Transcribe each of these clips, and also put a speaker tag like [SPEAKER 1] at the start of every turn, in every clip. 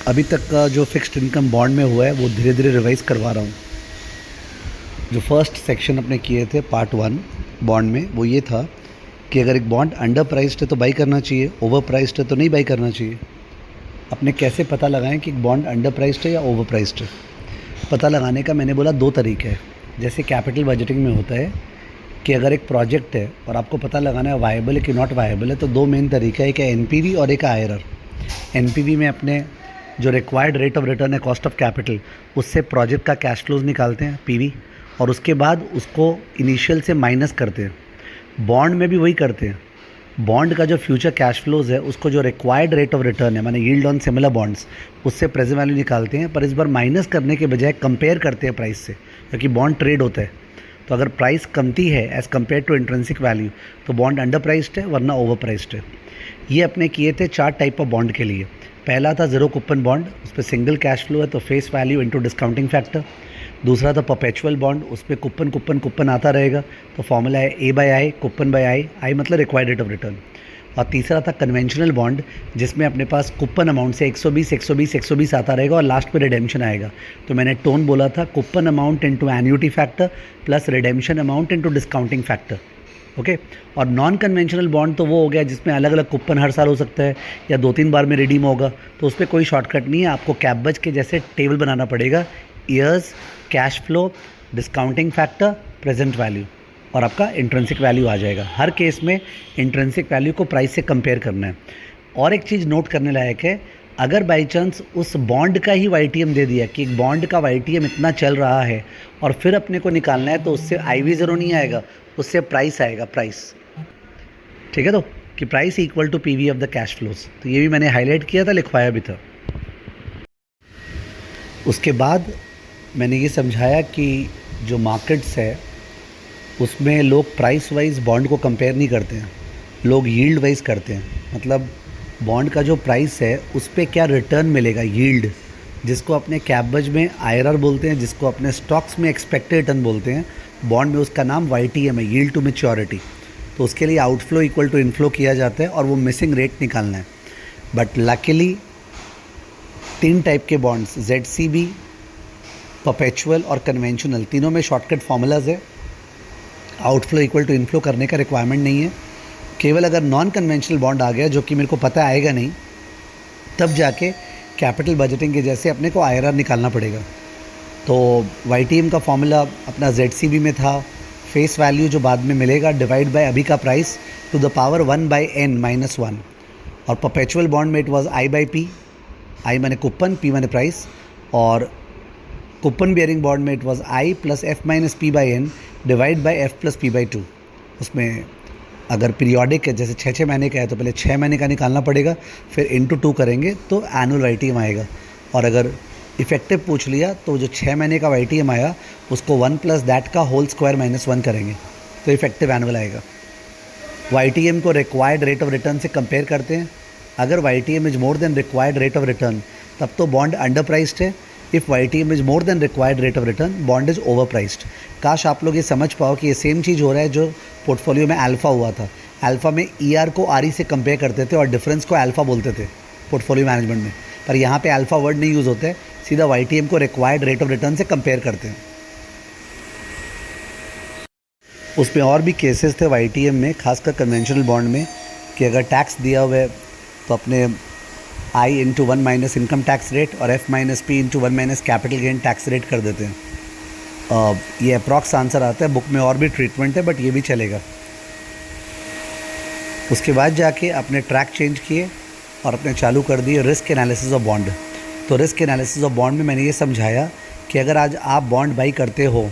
[SPEAKER 1] अभी तक का जो फिक्स्ड इनकम बॉन्ड में हुआ है वो धीरे धीरे रिवाइज करवा रहा हूँ। जो फर्स्ट सेक्शन अपने किए थे पार्ट 1 बॉन्ड में, वो ये था कि अगर एक बॉन्ड अंडर प्राइस्ड है तो बाई करना चाहिए, ओवर प्राइस्ड है तो नहीं बाई करना चाहिए। अपने कैसे पता लगाएं कि एक बॉन्ड अंडर प्राइस्ड है या ओवर प्राइस्ड है? पता लगाने का मैंने बोला 2 तरीके हैं। जैसे कैपिटल बजटिंग में होता है कि अगर एक प्रोजेक्ट है और आपको पता लगाना है वायबल है कि नॉट वायबल है, तो 2 मेन तरीका है, एक है एनपीवी और एक आईआरआर। एनपीवी में अपने जो रिक्वायर्ड रेट ऑफ रिटर्न है, कॉस्ट ऑफ कैपिटल, उससे प्रोजेक्ट का कैश फ्लोज निकालते हैं पीवी, और उसके बाद उसको इनिशियल से माइनस करते हैं। बॉन्ड में भी वही करते हैं। बॉन्ड का जो फ्यूचर कैश फ्लोज है उसको जो रिक्वायर्ड रेट ऑफ रिटर्न है, माने यील्ड ऑन सिमिलर बॉन्ड्स, उससे प्रेजेंट वैल्यू निकालते हैं। पर इस बार माइनस करने के बजाय कंपेयर करते हैं प्राइस से, क्योंकि बॉन्ड ट्रेड होता है। तो अगर प्राइस कमती है as compare to intrinsic value, तो बॉन्ड अंडर प्राइस्ड है, वरना ओवर प्राइस्ड है। ये अपने किए थे 4 टाइप ऑफ बॉन्ड के लिए। पहला था ज़ीरो कूपन बॉन्ड, उस पर सिंगल कैश फ्लो है तो face value into discounting factor. दूसरा था परपेचुअल बॉन्ड, उस पर कूपन कूपन कूपन आता रहेगा, तो फॉर्मूला है A by I, coupon by I, I मतलब रिक्वायर्ड रेट ऑफ रिटर्न। और तीसरा था कन्वेंशनल बॉन्ड, जिसमें अपने पास कूपन अमाउंट से 120 120 120 आता रहेगा और लास्ट में रिडेम्पशन आएगा। तो मैंने टोन बोला था coupon amount into annuity factor plus redemption amount into discounting factor. Okay. और नॉन कन्वेंशनल बॉन्ड तो वो हो गया जिसमें अलग अलग कूपन हर साल हो सकता है या 2-3 बार में रिडीम होगा, तो उस पर कोई शॉर्टकट नहीं है। आपको कैबज के जैसे टेबल बनाना पड़ेगा, years, cash flow, discounting factor, present value, और आपका इंट्रिंसिक वैल्यू आ जाएगा। हर केस में इंट्रिंसिक वैल्यू को प्राइस से कंपेयर करना है। और एक चीज़ नोट करने लायक है, अगर बाई चांस उस बॉन्ड का ही वाईटीएम दे दिया कि एक बॉन्ड का वाईटीएम इतना चल रहा है और फिर अपने को निकालना है, तो उससे IV ज़ीरो नहीं आएगा, उससे प्राइस आएगा, प्राइस। ठीक है, तो कि price equal to PV of the cash flows. तो ये भी मैंने हाईलाइट किया था, लिखवाया भी था। उसके बाद मैंने ये समझाया कि जो मार्केट्स है उसमें लोग प्राइस वाइज बॉन्ड को कंपेयर नहीं करते हैं, लोग यील्ड वाइज करते हैं। मतलब बॉन्ड का जो प्राइस है उस पर क्या रिटर्न मिलेगा, यील्ड, जिसको अपने कैबज में आईआरआर बोलते हैं, जिसको अपने स्टॉक्स में एक्सपेक्टेड रिटर्न बोलते हैं, बॉन्ड में उसका नाम वाईटीएम है, यील्ड टू मैच्योरिटी। तो उसके लिए आउटफ्लो इक्वल टू इनफ्लो किया जाता है और वो मिसिंग रेट निकालना है। बट लकीली 3 टाइप के बॉन्ड्स, ZCB, परपेचुअल और कन्वेंशनल, तीनों में शॉर्टकट फार्मूलाज है। आउटफ्लो इक्वल टू इनफ्लो करने का रिक्वायरमेंट नहीं है। केवल अगर नॉन कन्वेंशनल बॉन्ड आ गया, जो कि मेरे को पता आएगा नहीं, तब जाके कैपिटल बजटिंग के जैसे अपने को आईआरआर निकालना पड़ेगा। तो वाईटीएम का फॉर्मूला अपना ZCB में था, फेस वैल्यू जो बाद में मिलेगा डिवाइड बाय अभी का price to the power 1/n-1। और परपेचुअल बॉन्ड में इट वाज I/P, I माने कूपन, P माने प्राइस। और कूपन बियरिंग बॉन्ड में it was I plus F-P/n divide by F+P/2। उसमें अगर पीरियोडिक है, जैसे 6-6 महीने का है, तो पहले 6 महीने का निकालना पड़ेगा, फिर इंटू 2 करेंगे तो एनुअल वाईटीएम आएगा। और अगर इफेक्टिव पूछ लिया तो जो 6 महीने का वाईटीएम आया उसको 1 प्लस दैट का होल स्क्वायर -1 करेंगे तो इफेक्टिव एनुअल आएगा। वाईटीएम को रिक्वायर्ड रेट ऑफ रिटर्न से कंपेयर करते हैं। अगर YTM is more than required rate of return, तब तो बॉन्ड अंडर प्राइस्ड है। If YTM is more than required rate of return, bond is over priced. काश आप लोग ये समझ पाओ कि ये सेम चीज़ हो रहा है जो पोर्टफोलियो में अल्फ़ा हुआ था। अल्फ़ा में ER को RE से कंपेयर करते थे और डिफरेंस को अल्फ़ा बोलते थे पोर्टफोलियो मैनेजमेंट में। पर यहाँ पे अल्फ़ा वर्ड नहीं यूज़ होता है, सीधा वाईटीएम को रिक्वायर्ड रेट ऑफ रिटर्न से कंपेयर करते हैं। उसमें और भी केसेस थे वाईटीएम में, खासकर कन्वेंशनल बॉन्ड में, कि अगर टैक्स दिया हुआ है तो अपने I into 1 minus income tax rate और F-P into 1 minus capital gain tax rate कर देते हैं। ये अप्रॉक्स आंसर आता है, बुक में और भी ट्रीटमेंट है, बट ये भी चलेगा। उसके बाद जाके अपने ट्रैक चेंज किए और अपने चालू कर दिए रिस्क एनालिसिस ऑफ बॉन्ड। तो रिस्क एनालिसिस ऑफ बॉन्ड में मैंने ये समझाया कि अगर आज आप बॉन्ड बाई करते हो,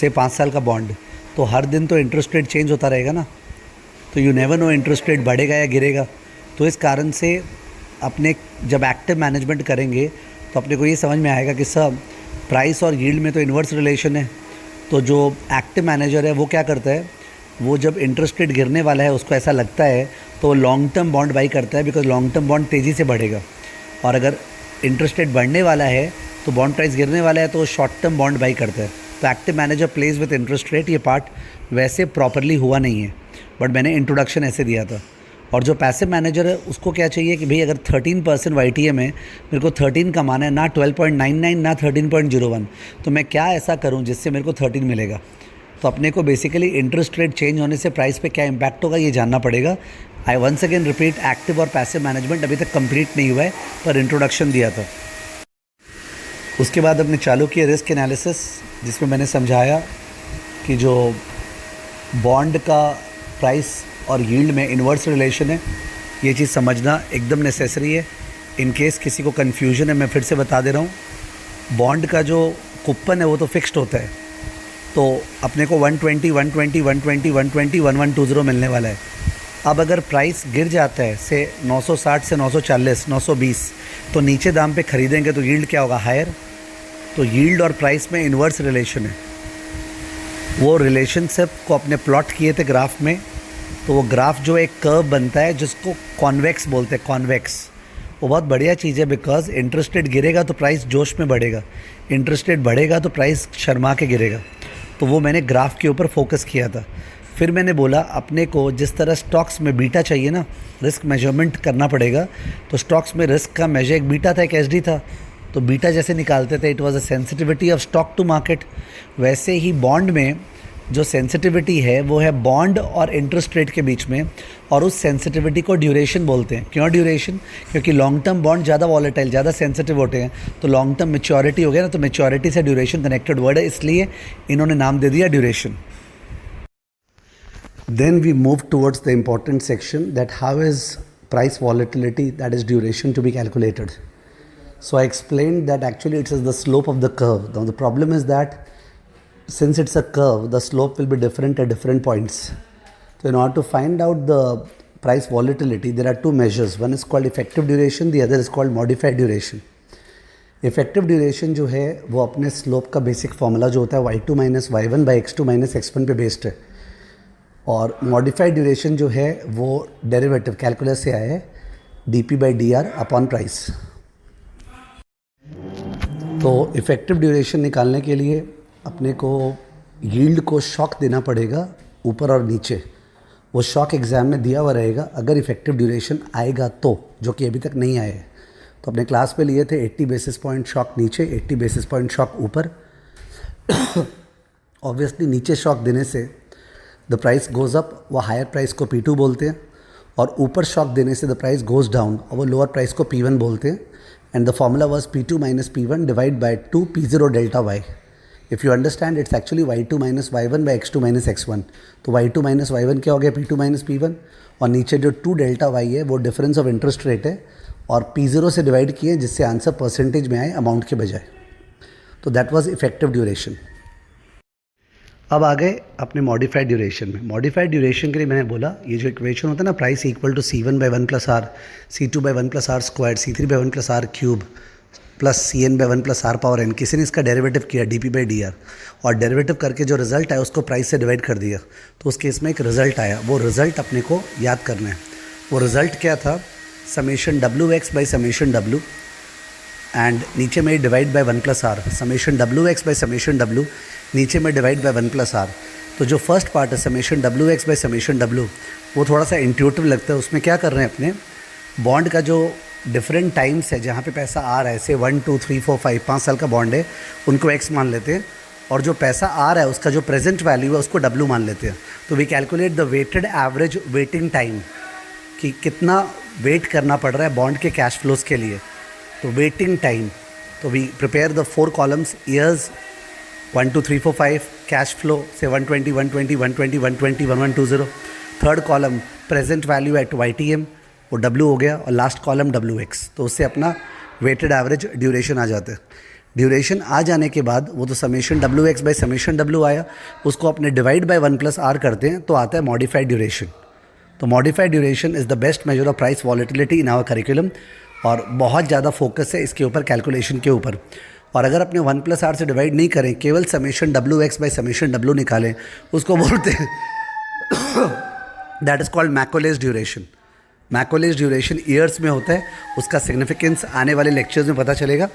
[SPEAKER 1] से 5 साल का बॉन्ड, तो हर दिन तो इंटरेस्ट रेट चेंज होता रहेगा ना, तो you never know interest rate बढ़ेगा या गिरेगा। तो इस कारण से अपने जब एक्टिव मैनेजमेंट करेंगे तो अपने को ये समझ में आएगा कि सर प्राइस और यील्ड में तो इन्वर्स रिलेशन है। तो जो एक्टिव मैनेजर है वो क्या करता है, वो जब इंटरेस्ट रेट गिरने वाला है उसको ऐसा लगता है तो लॉन्ग टर्म बॉन्ड बाई करता है, बिकॉज लॉन्ग टर्म बॉन्ड तेज़ी से बढ़ेगा। और अगर इंटरेस्ट रेट बढ़ने वाला है तो बॉन्ड प्राइस गिरने वाला है तो शॉर्ट टर्म बॉन्ड बाई करता है। तो active manager plays with interest rate. ये पार्ट वैसे प्रॉपरली हुआ नहीं है, बट मैंने इंट्रोडक्शन ऐसे दिया था। और जो पैसिव मैनेजर है उसको क्या चाहिए कि भाई अगर 13% YTM में मेरे को 13 कमाना है, ना 12.99 ना 13.01, तो मैं क्या ऐसा करूं जिससे मेरे को 13 मिलेगा। तो अपने को बेसिकली इंटरेस्ट रेट चेंज होने से प्राइस पे क्या इम्पैक्ट होगा ये जानना पड़ेगा। I once again repeat, active और पैसिव मैनेजमेंट अभी तक कंप्लीट नहीं हुआ है, पर इंट्रोडक्शन दिया था। उसके बाद हमने चालू किया रिस्क एनालिसिस, जिसमें मैंने समझाया कि जो बॉन्ड का प्राइस और यील्ड में इन्वर्स रिलेशन है, ये चीज़ समझना एकदम नेसेसरी है। इन केस किसी को कन्फ्यूजन है, मैं फिर से बता दे रहा हूँ, बॉन्ड का जो कूपन है वो तो फिक्स्ड होता है, तो अपने को 120, 120, 120, 120, 1120 मिलने वाला है। अब अगर प्राइस गिर जाता है से 960 से 940, 920, तो नीचे दाम पे ख़रीदेंगे तो यील्ड क्या होगा, हायर। तो यील्ड और प्राइस में इन्वर्स रिलेशन है। वो रिलेशनशिप को अपने प्लॉट किए थे ग्राफ में, तो वो ग्राफ जो एक कर्व बनता है जिसको कॉन्वेक्स बोलते हैं, कॉन्वेक्स। वो बहुत बढ़िया चीज़ है, बिकॉज इंटरेस्ट रेट गिरेगा तो प्राइस जोश में बढ़ेगा, इंटरेस्ट रेट बढ़ेगा तो प्राइस शर्मा के गिरेगा। तो वो मैंने ग्राफ के ऊपर फोकस किया था। फिर मैंने बोला अपने को जिस तरह स्टॉक्स में बीटा चाहिए ना, रिस्क मेजरमेंट करना पड़ेगा, तो स्टॉक्स में रिस्क का मेजर एक बीटा था, एक एसडी था। तो बीटा जैसे निकालते थे, it was a sensitivity of stock to market. वैसे ही बॉन्ड में जो सेंसिटिविटी है वो है बॉन्ड और इंटरेस्ट रेट के बीच में, और उस सेंसिटिविटी को ड्यूरेशन बोलते हैं। क्यों ड्यूरेशन? क्योंकि लॉन्ग टर्म बॉन्ड ज़्यादा वॉलेटाइल, ज़्यादा सेंसिटिव होते हैं, तो लॉन्ग टर्म मैच्योरिटी हो गया ना, तो मैच्योरिटी से ड्यूरेशन कनेक्टेड वर्ड है, इसलिए इन्होंने नाम दे दिया duration. Then we move towards the important section, that how is price volatility, that is duration to be calculated. So I explained that actually it is the slope of the curve. Now the problem is that since it's a curve, the slope will be different at different points. So in order to find out the price volatility, there are two measures. One is called effective duration, the other is called modified duration. Effective duration जो है वो अपने slope का basic formula जो होता है y2 minus y1 by x2 minus x1 पे based है, और modified duration जो है वो derivative calculus से आया है, dp by dr upon price. तो इफ़ेक्टिव ड्यूरेशन निकालने के लिए अपने को यील्ड को शॉक देना पड़ेगा ऊपर और नीचे। वो शॉक एग्ज़ाम में दिया हुआ रहेगा अगर इफ़ेक्टिव ड्यूरेशन आएगा तो, जो कि अभी तक नहीं आया है। तो अपने क्लास पे लिए थे 80 बेसिस पॉइंट शॉक नीचे, 80 बेसिस पॉइंट शॉक ऊपर। ऑब्वियसली नीचे शॉक देने से द प्राइस गोज़ अप, वो हायर प्राइस को P2 बोलते हैं, और ऊपर शॉक देने से द प्राइस गोज़ डाउन, और वो लोअर प्राइस को P1 बोलते हैं। And the formula was P2 minus P1 divided by 2 P0 delta Y. If you understand, it's actually Y2 minus Y1 by X2 minus X1. तो Y2 minus Y1 क्या हो गया, P2 minus P1, और नीचे जो 2 delta Y है वो difference of interest rate है, और P0 से डिवाइड किए जिससे आंसर परसेंटेज में आए अमाउंट के बजाय। तो दैट वाज इफेक्टिव ड्यूरेशन। अब आ गए अपने मॉडिफाइड ड्यूरेशन में। मॉडिफाइड ड्यूरेशन के लिए मैंने बोला ये जो इक्वेशन होता है ना, price equal to C1 by 1 plus R, C2 by 1 plus R square, C3 by 1 plus R cube plus CN by 1 plus R power n। किसी ने इसका डेरिवेटिव किया DP बाई DR, और डेरिवेटिव करके जो रिजल्ट आया उसको प्राइस से डिवाइड कर दिया, तो उस केस में एक रिजल्ट आया। वो रिजल्ट अपने को याद करना है। वो रिजल्ट क्या था, summation WX by summation W, and नीचे में divide by 1 plus R, summation WX by summation W, नीचे में डिवाइड बाय 1 प्लस आर। तो जो फर्स्ट पार्ट है summation WX by summation W, वो थोड़ा सा इंट्यूटिव लगता है। उसमें क्या कर रहे हैं, अपने बॉन्ड का जो डिफरेंट टाइम्स है जहाँ पे पैसा आ रहा है, से 1 2 3 4 5 5 साल का बॉन्ड है, उनको X मान लेते हैं, और जो पैसा आ रहा है उसका जो प्रेजेंट वैल्यू है उसको W मान लेते हैं। तो we calculate the weighted average waiting time, कि कितना वेट करना पड़ रहा है बॉन्ड के कैश फ्लोज के लिए। तो वेटिंग टाइम, तो we prepare the 4 columns, years 1 2 3 4 5, cash flow से 120 120 120 120 1120, third column present value at YTM, वो W हो गया, और लास्ट कॉलम WX। तो उससे अपना वेटेड एवरेज ड्यूरेशन आ जाता है। ड्यूरेशन आ जाने के बाद वो तो summation WX by summation W आया, उसको अपने डिवाइड बाई 1 प्लस आर करते हैं तो आता है मॉडिफाइड ड्यूरेशन। तो modified duration is the best measure of price volatility in our curriculum, और बहुत ज़्यादा फोकस है इसके ऊपर, कैलकुलेशन के ऊपर। और अगर अपने 1 प्लस आर से डिवाइड नहीं करें, केवल summation WX by summation W निकालें, उसको बोलते हैं that is called Macaulay's duration. Macaulay's duration years में होता है, उसका सिग्निफिकेंस आने वाले लेक्चर्स में पता चलेगा।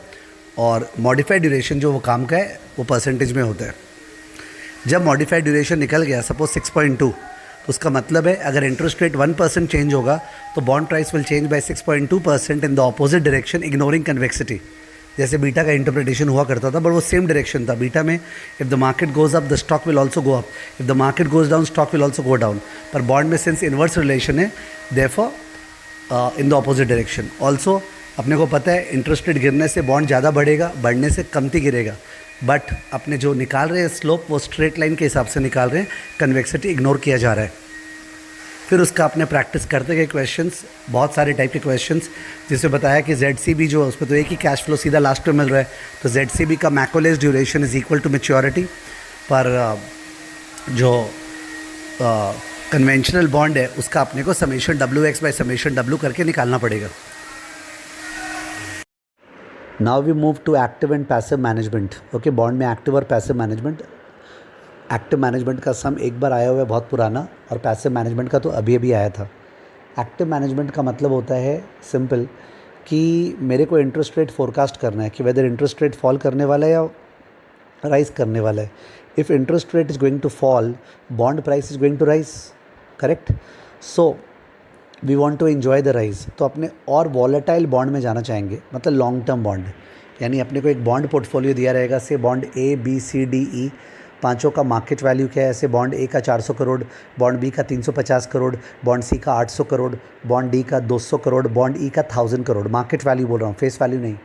[SPEAKER 1] और मॉडिफाइड ड्यूरेशन जो वो काम का है वो परसेंटेज में होता है। जब मॉडिफाइड ड्यूरेशन निकल गया, सपोज 6.2, तो उसका मतलब है अगर इंटरेस्ट रेट 1% चेंज होगा तो bond price will change bye 6.2% in the opposite direction ignoring convexity. जैसे बीटा का इंटरप्रिटेशन हुआ करता था, बट वो सेम डायरेक्शन था। बीटा में if the market goes up the stock will also go up, if the market goes down stock will also go down. पर bond में सिंस इन्वर्स रिलेशन है, therefore in the opposite direction. Also अपने को पता है interest rate गिरने से bond ज़्यादा बढ़ेगा, बढ़ने से कमती गिरेगा। बट अपने जो निकाल रहे हैं स्लोप वो स्ट्रेट लाइन के हिसाब से निकाल रहे हैं, कन्वेक्सिटी इग्नोर किया जा रहा है। फिर उसका आपने प्रैक्टिस करते गए क्वेश्चंस, बहुत सारे टाइप के क्वेश्चंस, जिसमें बताया कि ZCB जो है उस पर तो एक ही कैश फ्लो सीधा लास्ट में मिल रहा है, तो ZCB का Macaulay's duration is equal to maturity. पर जो कन्वेंशनल बॉन्ड है उसका अपने को summation WX by summation W करके निकालना पड़ेगा। Now we move to active and passive management. Okay, bond में एक्टिव और पैसिव मैनेजमेंट। एक्टिव मैनेजमेंट का सम एक बार आया हुआ है बहुत पुराना, और पैसिव मैनेजमेंट का तो अभी अभी आया था। एक्टिव मैनेजमेंट का मतलब होता है सिंपल कि मेरे को इंटरेस्ट रेट फोरकास्ट करना है कि वेदर इंटरेस्ट रेट फॉल करने वाला है या राइज करने वाला है। If interest rate is going to fall, bond price is going to rise, correct. So we want to enjoy the rise, तो अपने और वॉलेटाइल बॉन्ड में जाना चाहेंगे, मतलब लॉन्ग टर्म बॉन्ड। यानी अपने को एक बॉन्ड पोर्टफोलियो दिया रहेगा, से bond A B C D E, पांचों का मार्केट वैल्यू क्या है। ऐसे बॉन्ड A का 400 करोड़, बॉन्ड B का 350 करोड़, बॉन्ड C का 800 करोड़, बॉन्ड D का 200 करोड़, बॉन्ड E का 1000 करोड़। मार्केट वैल्यू बोल रहा हूँ, फेस वैल्यू नहीं।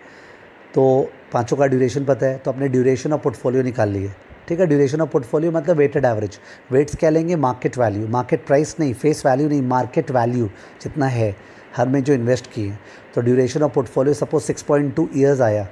[SPEAKER 1] तो पांचों का ड्यूरेशन पता है, तो अपने ड्यूरेशन ऑफ पोर्टफोलियो निकाल लिए। ठीक है, ड्यूरेशन ऑफ पोर्टफोलियो मतलब वेटेड एवरेज। वेट्स क्या लेंगे, मार्केट वैल्यू, मार्केट प्राइस नहीं, फेस वैल्यू नहीं, मार्केट वैल्यू जितना है हर में जो इन्वेस्ट किए। तो duration of portfolio suppose 6.2 years आया।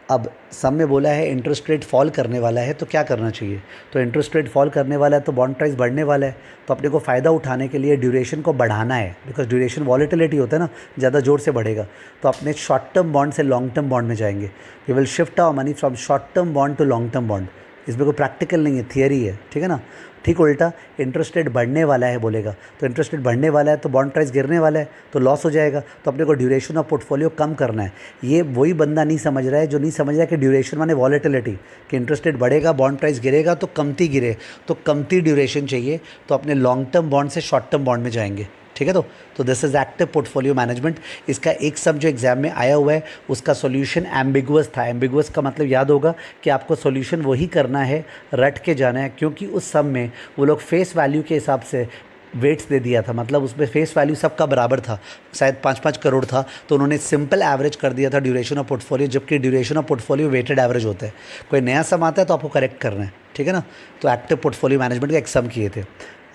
[SPEAKER 1] अब सब में बोला है इंटरेस्ट रेट फॉल करने वाला है, तो क्या करना चाहिए। तो इंटरेस्ट रेट फॉल करने वाला है तो बॉन्ड प्राइस बढ़ने वाला है, तो अपने को फ़ायदा उठाने के लिए ड्यूरेशन को बढ़ाना है, बिकॉज ड्यूरेशन वॉलेटिलिटी होता है ना, ज़्यादा जोर से बढ़ेगा। तो अपने शॉर्ट टर्म बॉन्ड से लॉन्ग टर्म बॉन्ड में जाएंगे। We will shift our money from short term bond to long term bond. इसमें कोई प्रैक्टिकल नहीं है, थियरी है, ठीक है ना। ठीक उल्टा इंटरेस्ट रेट बढ़ने वाला है बोलेगा, तो इंटरेस्ट रेट बढ़ने वाला है तो बॉन्ड प्राइस गिरने वाला है, तो लॉस हो जाएगा। तो अपने को ड्यूरेशन ऑफ पोर्टफोलियो कम करना है। ये वही बंदा नहीं समझ रहा है जो नहीं समझ रहा है कि ड्यूरेशन माने वॉलेटिलिटी, कि इंटरेस्ट रेट बढ़ेगा बॉन्ड प्राइस गिरेगा तो कमती गिरे, तो कमती ड्यूरेशन चाहिए, तो अपने लॉन्ग टर्म बॉन्ड से शॉर्ट टर्म बॉन्ड में जाएंगे। ठीक है, तो this is active portfolio management. इसका एक सम जो एग्जाम में आया हुआ है उसका सॉल्यूशन एम्बिगुअस था। एम्बिगुअस का मतलब याद होगा कि आपको सॉल्यूशन वही करना है, रट के जाना है, क्योंकि उस सम में वो लोग फेस वैल्यू के हिसाब से वेट्स दे दिया था, मतलब उसमें फेस वैल्यू सबका बराबर था, शायद 5-5 करोड़ था, तो उन्होंने सिंपल एवरेज कर दिया था ड्यूरेशन ऑफ पोर्टफोलियो, जबकि duration of portfolio weighted average होता है। कोई नया सम आता है तो आपको करेक्ट करना है, ठीक है ना। तो एक्टिव पोर्टफोलियो मैनेजमेंट का एक सम किए थे।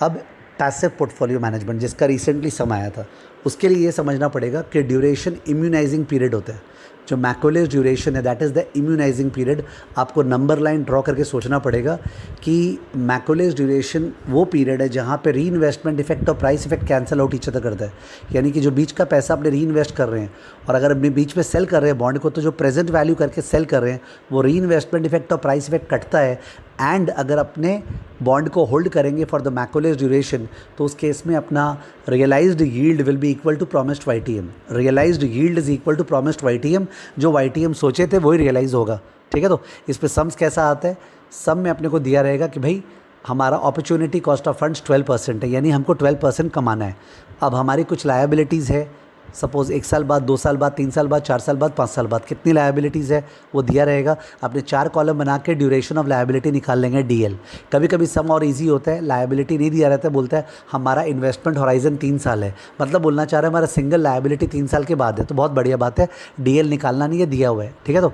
[SPEAKER 1] अब पैसिव पोर्टफोलियो मैनेजमेंट जिसका रिसेंटली सम आया था, उसके लिए ये समझना पड़ेगा कि ड्यूरेशन इम्यूनाइजिंग पीरियड होता है। जो मैकोलेस ड्यूरेशन है that is the immunising period. आपको नंबर लाइन ड्रॉ करके सोचना पड़ेगा कि मैकोलेस ड्यूरेशन वो पीरियड है जहाँ पे री इन्वेस्टमेंट इफेक्ट और price effect cancel out each other करता है। यानी कि जो बीच का पैसा अपने री इन्वेस्ट कर रहे हैं और अगर अपने बीच में सेल कर रहे हैं बॉन्ड को, तो जो प्रेजेंट वैल्यू करके सेल कर रहे हैं वो री इन्वेस्टमेंट इफेक्ट और प्राइस इफेक्ट कटता है। एंड अगर अपने बॉन्ड को होल्ड करेंगे फॉर द मैकोलेस ड्यूरेशन, तो उस केस में अपना realised yield will be equal to promised YTM। Realised yield is equal to promised YTM। जो YTM सोचे थे वही रियलाइज़ होगा, ठीक है। तो इस पे सम्स कैसा आता है, सम में अपने को दिया रहेगा कि भाई हमारा अपॉर्चुनिटी कॉस्ट ऑफ फंड्स 12% है, यानी हमको 12% कमाना है। अब हमारी कुछ लायबिलिटीज़ है, सपोज़ 1 साल बाद, 2 साल बाद, 3 साल बाद, 4 साल बाद, 5 साल बाद कितनी लायबिलिटीज़ है वो दिया रहेगा। अपने 4 कॉलम बना के ड्यूरेशन ऑफ लायबिलिटी निकाल लेंगे DL। कभी कभी सम और इजी होता है, लायबिलिटी नहीं दिया रहता है, बोलता है हमारा इन्वेस्टमेंट होराइजन 3 साल है, मतलब बोलना चाह रहा है हमारा सिंगल लायबिलिटी 3 साल के बाद है, तो बहुत बढ़िया बात है। DL निकालना नहीं है, दिया हुआ है, ठीक है।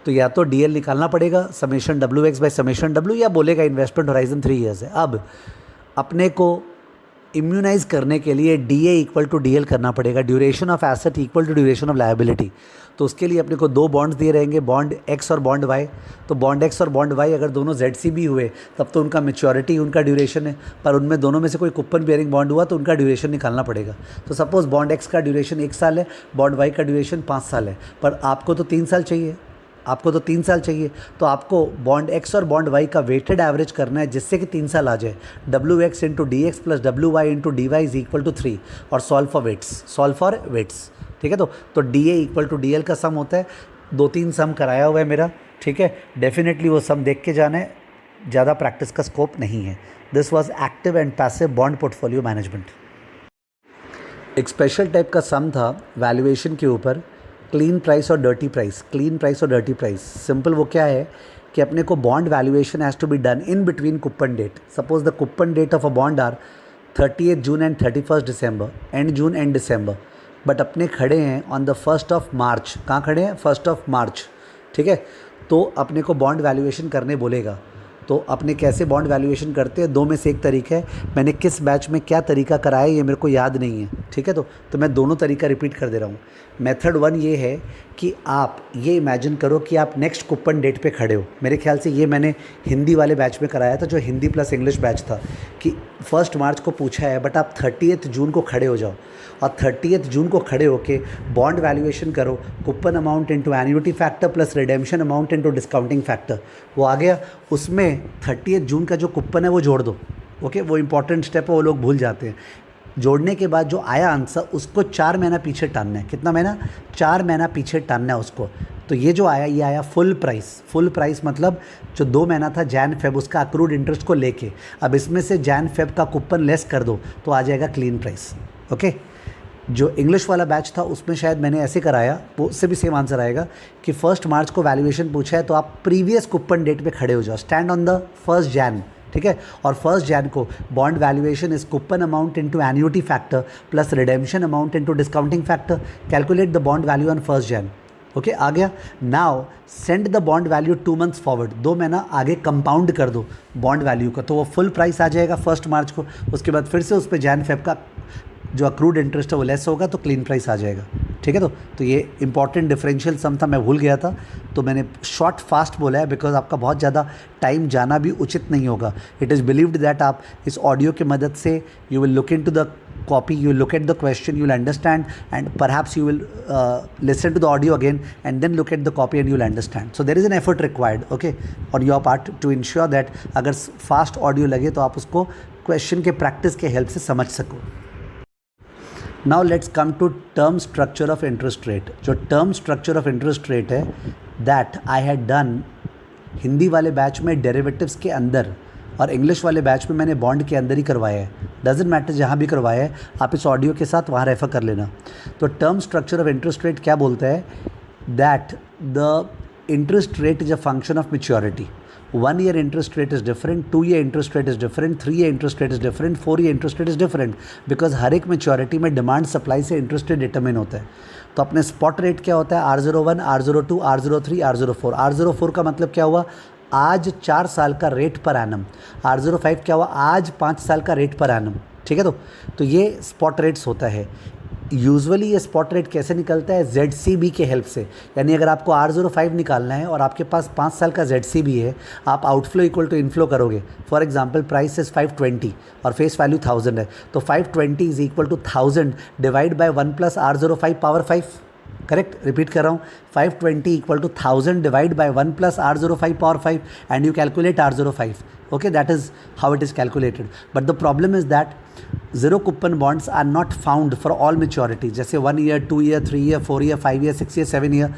[SPEAKER 1] तो या तो DL निकालना पड़ेगा summation WX by summation W, या बोलेगा इन्वेस्टमेंट होराइजन 3 ईयर्स है। अब अपने को इम्यूनाइज करने के लिए DA इक्वल टू DL करना पड़ेगा, duration of asset equal to duration of liability. तो उसके लिए अपने को 2 बॉन्ड्स दिए रहेंगे, बॉन्ड X और बॉन्ड Y। तो बॉन्ड X और बॉन्ड Y अगर दोनों ZCB हुए तब तो उनका मैच्योरिटी उनका ड्यूरेशन है, पर उनमें दोनों में से कोई कूपन बेयरिंग बॉन्ड हुआ तो उनका ड्यूरेशन निकालना पड़ेगा। तो सपोज़ बॉन्ड X का ड्यूरेशन 1 साल है, बॉन्ड Y का ड्यूरेशन 5 साल है, पर आपको तो 3 साल चाहिए, तो आपको बॉन्ड X और बॉन्ड Y का वेटेड एवरेज करना है जिससे कि 3 साल आ जाए। WX into DX plus WY into DY is equal to 3 और सॉल्व फॉर वेट्स, ठीक है। तो DA इक्वल टू DL का सम होता है। 2-3 सम कराया हुआ है मेरा, ठीक है। डेफिनेटली वो सम देख के जाना है, ज़्यादा प्रैक्टिस का स्कोप नहीं है। This was active and passive bond portfolio management. एक स्पेशल टाइप का सम था वैल्यूएशन के ऊपर, क्लीन प्राइस और डर्टी प्राइस। क्लीन प्राइस और डर्टी प्राइस सिंपल वो क्या है कि अपने को bond valuation has to be done in between coupon date. Suppose the coupon date of a bond are 30th June and 31st December, and June and December, but अपने खड़े हैं on the 1st of March. कहाँ खड़े हैं? 1st of March, ठीक है। तो अपने को बॉन्ड वैल्यूएशन करने बोलेगा। तो अपने कैसे बॉन्ड वैल्यूएशन करते हैं, दो में से एक तरीका है। मैंने किस बैच में क्या तरीका कराया ये मेरे को याद नहीं है, ठीक है। तो मैं दोनों तरीका रिपीट कर दे रहा हूँ। मेथड 1 ये है कि आप ये इमेजिन करो कि आप नेक्स्ट कूपन डेट पे खड़े हो। मेरे ख्याल से ये मैंने हिंदी वाले बैच में कराया था, जो हिंदी प्लस इंग्लिश बैच था, कि 1 मार्च को पूछा है, बट आप 30th जून को खड़े हो जाओ और 30th जून को खड़े होके बॉन्ड वैल्यूएशन करो, coupon amount into annuity factor plus redemption amount into discounting factor. वो आ गया, उसमें 30th जून का जो कूपन है वो जोड़ दो। ओके, वो इंपॉर्टेंट स्टेप है, वो लोग भूल जाते हैं। जोड़ने के बाद जो आया आंसर उसको 4 महीना पीछे टानना है। कितना महीना? 4 महीना पीछे टानना है उसको। तो ये जो आया, ये आया फुल प्राइस। फुल प्राइस मतलब जो 2 महीना था जैन फेब, उसका अक्रूड इंटरेस्ट को लेके, अब इसमें से जैन फेब का कूपन लेस कर दो तो आ जाएगा क्लीन प्राइस। ओके, जो इंग्लिश वाला बैच था उसमें शायद मैंने ऐसे कराया, वो उससे भी सेम आंसर आएगा कि 1 मार्च को वैल्यूएशन पूछा है तो आप प्रीवियस कूपन डेट पे खड़े हो जाओ, स्टैंड ऑन द 1 जैन, ठीक है। और 1 जैन को bond valuation is coupon amount into annuity factor plus redemption amount into discounting factor. Calculate the bond value on 1 Jan. Okay, आ गया। Now send the bond value 2 months forward. 2 महीना आगे compound कर दो बॉन्ड वैल्यू का, तो वो full price आ जाएगा 1 मार्च को। उसके बाद फिर से उस पर जैन फेब का जो अक्रूड इंटरेस्ट है वो लेस होगा तो क्लीन प्राइस आ जाएगा, ठीक है। तो ये इंपॉर्टेंट डिफरेंशियल सम था, मैं भूल गया था, तो मैंने शॉर्ट फास्ट बोला है बिकॉज आपका बहुत ज़्यादा टाइम जाना भी उचित नहीं होगा। इट इज़ बिलीव्ड दैट आप इस ऑडियो की मदद से you will look into the copy, you will look at the question, you will understand, and perhaps you will listen to the audio again and then look at the copy and you will understand. So there is an effort required, okay, on your part to ensure that अगर fast audio लगे तो आप उसको question के practice के help से समझ सको। Now let's come to term structure of interest rate. जो term structure of interest rate है that I had done Hindi वाले बैच में डेरिवेटिव्स के अंदर, और इंग्लिश वाले बैच में मैंने बॉन्ड के अंदर ही करवाया है। डजेंट मैटर जहाँ भी करवाया है, आप इस ऑडियो के साथ वहाँ रेफ़र कर लेना। तो term structure of interest rate क्या बोलता है? That the interest rate is a function of maturity. 1 year interest rate is different, 2 year interest rate is different, 3 year interest rate is different, 4 year interest rate is different, because हर एक maturity में demand supply से interest rate determine होता है। तो अपने spot rate क्या होता है? R01, R02, R03, R04। R04 का मतलब क्या हुआ? आज 4 साल का रेट पर एनम। R05 क्या हुआ? आज 5 साल का रेट पर एनम, ठीक है। तो ये स्पॉट रेट्स होता है। यूजुअली ये स्पॉट रेट कैसे निकलता है? ZCB के हेल्प से। यानी अगर आपको R05 निकालना है और आपके पास 5 साल का ZCB है, आप आउटफ्लो इक्वल टू इनफ्लो करोगे। फॉर एग्जांपल प्राइस इज 520 और फेस वैल्यू 1000 है, तो 520 is equal to 1000 divide by 1 plus R05 power 5। Correct, repeat कर रहा हूँ, 520 equal to 1000 divide by 1 plus R05 power 5 and you calculate R05। Okay, that is how it is calculated. But the problem is that zero coupon bonds are not found for all maturities. जैसे 1 year, 2 year, 3 year, 4 year, 5 year, 6 year, 7 year,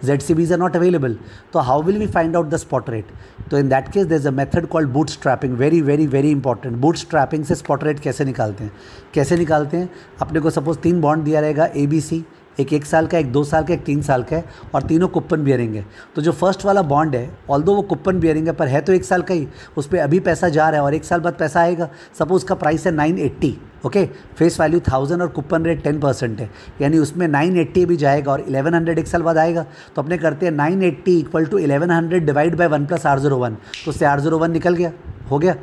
[SPEAKER 1] ZCBs are not available. So how will we find out the spot rate? So in that case, there is a method called bootstrapping. Very, very, very important. Bootstrapping से spot rate कैसे निकालते हैं? कैसे निकालते हैं? अपने को suppose 3 bond दिया रहेगा ABC, एक 1 साल का, एक 2 साल का, एक 3 साल का है, और तीनों कूपन बियरिंग है। तो जो फर्स्ट वाला बॉन्ड है, ऑल्दो वो कूपन बियरिंग है, पर है तो 1 साल का ही, उस पर अभी पैसा जा रहा है और 1 साल बाद पैसा आएगा। सपोज का प्राइस है 980, ओके, फेस वैल्यू 1000 और कूपन रेट 10% है, यानी उसमें 980 भी जाएगा और 1100 1 साल बाद आएगा। तो अपने करते हैं 980 equal to 1100 divide by 1 plus R01, तो उससे R01 निकल गया, हो गया।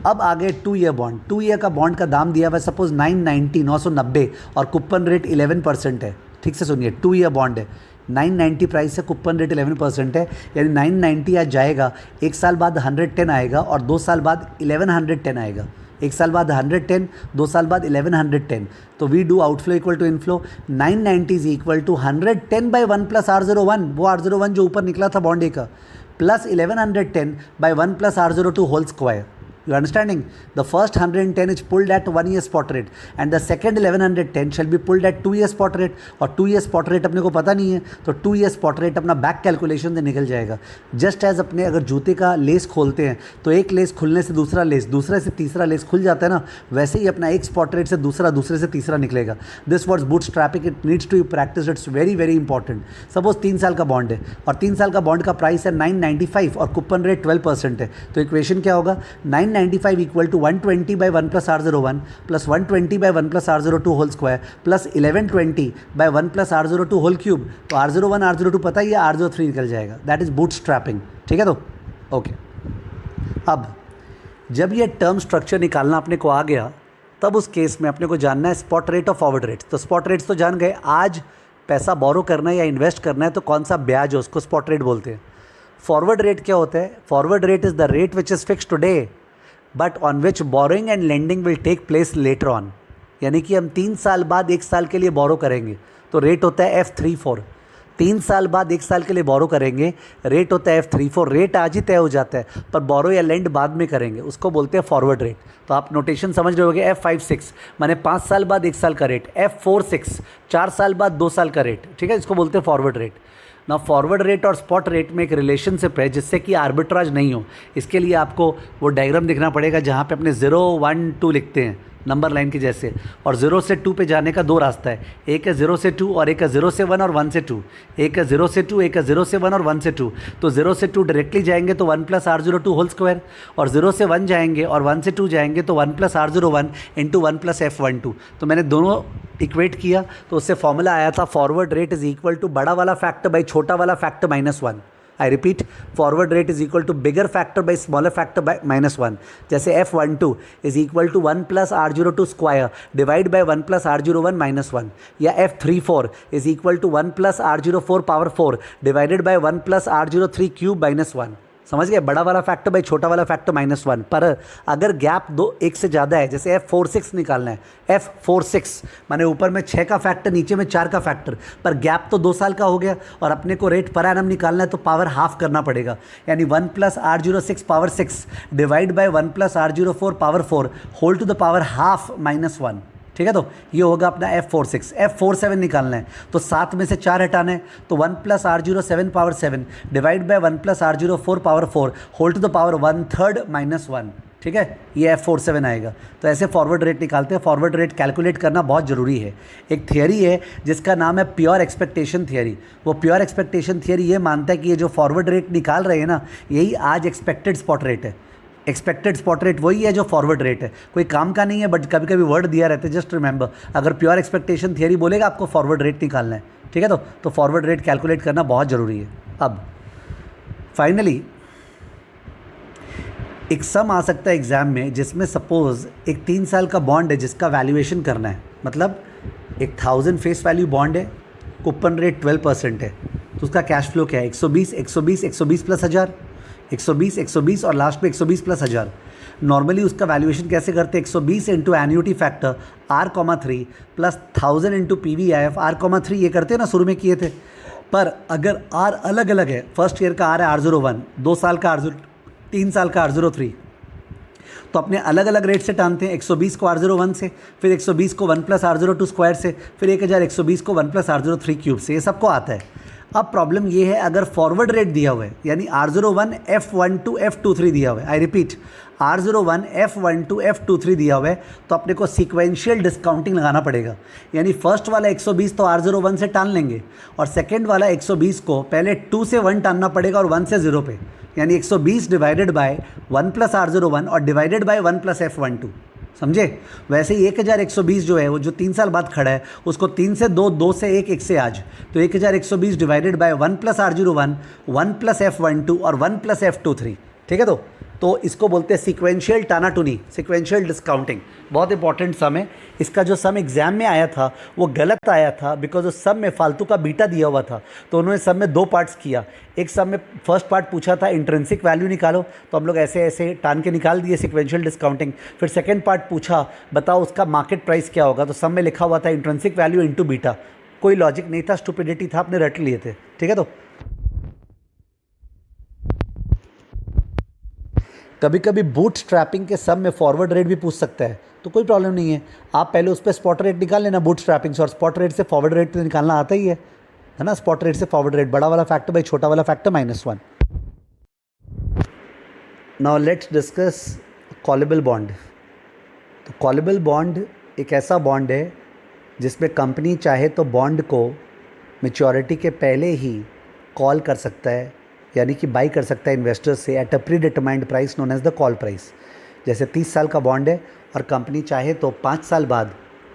[SPEAKER 1] अब आगे 2 ईयर बॉन्ड। 2 ईयर का बॉन्ड का दाम दिया हुआ सपोज 990 और कूपन रेट 11% है। ठीक से सुनिए, 2 ईयर बॉन्ड है, 990 प्राइस है, कूपन रेट 11% है, यानी 990 आज जाएगा, 1 साल बाद 110 आएगा और 2 साल बाद 1110 आएगा। 1 साल बाद 110, 2 साल बाद 1110। तो we do outflow equal to inflow. 990 is equal to 110 by 1 plus R01, वो R01 जो ऊपर निकला था बॉन्ड ए का, plus 1110 by 1 plus R02 whole square, You understanding? The first 110 is pulled at 1 year spot rate and the second 1110 shall be pulled at 2 year spot rate. और 2 year spot rate अपने को पता नहीं है तो 2 year spot rate अपना back calculation से निकल जाएगा. जस्ट एज अपने अगर जूते का लेस खोलते हैं तो एक लेस खुलने से दूसरा लेस, दूसरे से तीसरा लेस खुल जाता है ना, वैसे ही अपना एक स्पॉट रेट से दूसरा, दूसरे से तीसरा निकलेगा. This words bootstrapping, it needs to be practice, it's very very important. Suppose 3 साल का बॉन्ड है और 3 साल का बॉन्ड का प्राइस है 995 और कूपन रेट 12% है, तो इक्वेशन क्या होगा? 995 equal to 120 by 1 plus R01 plus 120 by 1 plus R02 whole square plus 1120 by 1 plus R02 whole cube. तो R01 R02 पता ही है, R03 निकल जाएगा. That is bootstrapping. ठीक है, तो ओके. अब जब ये टर्म स्ट्रक्चर निकालना अपने को आ गया, तब उस केस में अपने को जानना है स्पॉट रेट और फॉरवर्ड रेट. तो स्पॉट रेट्स तो जान गए. आज पैसा बोरो करना है या इन्वेस्ट करना है तो कौन सा ब्याज है उसको स्पॉट रेट बोलते हैं. फॉरवर्ड रेट क्या होता है? Forward rate is the rate which is fix today but on which borrowing and lending will take place later on. यानी कि हम 3 साल बाद 1 साल के लिए बोरो करेंगे तो रेट होता है F34. 3 साल बाद 1 साल के लिए बोरो करेंगे, रेट होता है F34. रेट आज ही तय हो जाता है पर बोरो या लेंड बाद में करेंगे, उसको बोलते हैं फॉरवर्ड रेट. तो आप नोटेशन समझ रहे होगे. F56 माने 5 साल बाद 1 साल का रेट. F46 4 साल बाद 2 साल का रेट. ठीक है, इसको बोलते हैं फॉरवर्ड रेट. ना फॉरवर्ड रेट और स्पॉट रेट में एक रिलेशनशिप है जिससे कि आर्बिट्राज नहीं हो. इसके लिए आपको वो डायग्राम दिखना पड़ेगा जहाँ पे अपने 0 1 2 लिखते हैं नंबर लाइन के जैसे, और 0 से 2 पे जाने का 2 रास्ता है. एक है 0 से 2 और एक है 0 से 1 और 1 से 2. एक है 0 से 2, एक है 0 से 1 और 1 से 2. तो 0 से 2 डायरेक्टली जाएंगे तो 1 प्लस R02 होल स्क्वायर, और 0 से 1 जाएंगे और 1 से 2 जाएंगे तो 1 plus R01 into 1 plus F12. तो मैंने दोनों इक्वेट किया तो उससे फॉर्मूला आया था forward rate is equal to बड़ा वाला फैक्टर बाई छोटा वाला factor -1. I repeat, forward rate is equal to bigger factor by smaller factor by -1. जैसे F12 is equal to 1 plus R02 square divide by 1 plus R01 -1, या F34 is equal to 1 plus R04 power 4 divided by 1 plus R03 cube -1. समझ गए? बड़ा वाला factor by छोटा वाला factor -1. पर अगर गैप 1 से ज़्यादा है, जैसे F46 निकालना है, F46 माने ऊपर में 6 का फैक्टर नीचे में 4 का फैक्टर, पर गैप तो 2 साल का हो गया और अपने को रेट पर एनम निकालना है तो पावर हाफ करना पड़ेगा. यानी 1 plus R06 power 6 divide by 1 plus R04 power 4 whole to the power half -1. ठीक है, तो ये होगा अपना F46. F47 निकालना है तो 7 में से 4 हटाना है तो 1 plus R07 power 7 divide by 1 plus R04 power 4 whole to the power 1/3 -1. ठीक है, ये F47 आएगा. तो ऐसे फॉरवर्ड रेट निकालते हैं. फॉरवर्ड रेट कैलकुलेट करना बहुत ज़रूरी है. एक थियरी है जिसका नाम है प्योर एक्सपेक्टेशन थियरी. वो प्योर एक्सपेक्टेशन थियरी ये मानता है कि ये जो फॉरवर्ड रेट निकाल रहे हैं ना, यही आज एक्सपेक्टेड स्पॉट रेट है. एक्सपेक्टेड स्पॉट रेट वही है जो फॉरवर्ड रेट है. कोई काम का नहीं है बट कभी कभी वर्ड दिया रहता है. जस्ट रिमेंबर, अगर प्योर एक्सपेक्टेशन थियरी बोलेगा आपको फॉरवर्ड रेट निकालना है. ठीक है, तो फॉरवर्ड रेट कैलकुलेट करना बहुत ज़रूरी है. अब फाइनली एक सम आ सकता है एग्जाम में जिसमें सपोज एक 3 साल का बॉन्ड है जिसका वैल्यूएशन करना है. मतलब एक 1000 फेस वैल्यू बॉन्ड है, कूपन रेट 12% है, तो उसका कैश फ्लो क्या है? 120 120 120 प्लस 1000, 120 120 और लास्ट में 120 प्लस 1000. नॉर्मली उसका वैल्यूएशन कैसे करते हैं? 120 into annuity factor R,3 plus 1000 into PVIF R,3 ये करते हैं ना, शुरू में किए थे. पर अगर R अलग अलग है, फर्स्ट ईयर का R है R01, 2 साल का R0, 3 साल का R03, तो अपने अलग अलग रेट से टानते हैं. 120 को R01 से, फिर 120 को 1 प्लस R02 स्क्वायर से, फिर 1120 को 1 प्लस R03 क्यूब से. ये सबको आता है. अब प्रॉब्लम ये है अगर फॉरवर्ड रेट दिया हुआ है, यानी R01 F12 F23 दिया हुआ है. I repeat, R01 F12 F23 दिया हुआ है तो अपने को सीक्वेंशियल डिस्काउंटिंग लगाना पड़ेगा. यानी फर्स्ट वाला 120 तो R01 से टान लेंगे और सेकेंड वाला 120 को पहले 2 से 1 टानना पड़ेगा और 1 से 0 पे. यानी 120 डिवाइडेड बाय 1 प्लस R01 और डिवाइडेड बाय 1 प्लस F12. समझे? वैसे ही 1120 जो है वो जो 3 साल बाद खड़ा है उसको 3 से 2, 2 से 1, 1 से आज, तो 1120 divided by 1 plus R01, 1 plus F12 और 1 प्लस F23. ठीक है, तो इसको बोलते हैं सीक्वेंशियल टानाटूनी, सीक्वेंशियल डिस्काउंटिंग. बहुत इंपॉर्टेंट सम है. इसका जो सम एग्जाम में आया था वो गलत आया था बिकॉज उस सम में फालतू का बीटा दिया हुआ था. तो उन्होंने सम में 2 पार्ट्स किया. एक सम में फर्स्ट पार्ट पूछा था इंट्रिंसिक वैल्यू निकालो, तो हम लोग ऐसे ऐसे टान के निकाल दिए सीक्वेंशियल डिस्काउंटिंग. फिर सेकेंड पार्ट पूछा बताओ उसका मार्केट प्राइस क्या होगा, तो सम में लिखा हुआ था इंट्रिंसिक वैल्यू इंटू बीटा. कोई लॉजिक नहीं था, स्टुपिडिटी था, आपने रट लिए थे. ठीक है, तो कभी कभी बूट स्ट्रैपिंग के सब में फॉरवर्ड रेट भी पूछ सकता है, तो कोई प्रॉब्लम नहीं है। आप पहले उस पर स्पॉट रेट निकाल लेना बूट स्ट्रैपिंग से, और स्पॉट रेट से फॉरवर्ड रेट तो निकालना आता ही है ना। स्पॉट रेट से फॉरवर्ड रेट, बड़ा वाला फैक्टर बाई छोटा वाला factor -1। Now let's discuss callable bond. तो कॉलेबल बॉन्ड एक ऐसा बॉन्ड है जिसमें कंपनी चाहे तो बॉन्ड को मैच्योरिटी के पहले ही कॉल कर सकता है, यानी कि बाई कर सकता है इन्वेस्टर्स से at a predetermined price known as the call price. जैसे 30 साल का बॉन्ड है और कंपनी चाहे तो 5 साल बाद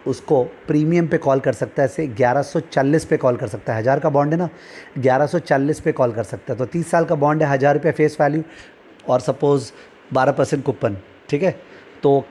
[SPEAKER 1] उसको प्रीमियम पे कॉल कर सकता है, ऐसे 1140 पे कॉल कर सकता है। 1000 का बॉन्ड है ना, 1140 पे कॉल कर सकता है। तो 30 साल का बॉन्ड है, 1000 रुपये फेस वैल्यू और सपोज़ 12% कूपन, ठीक है। तो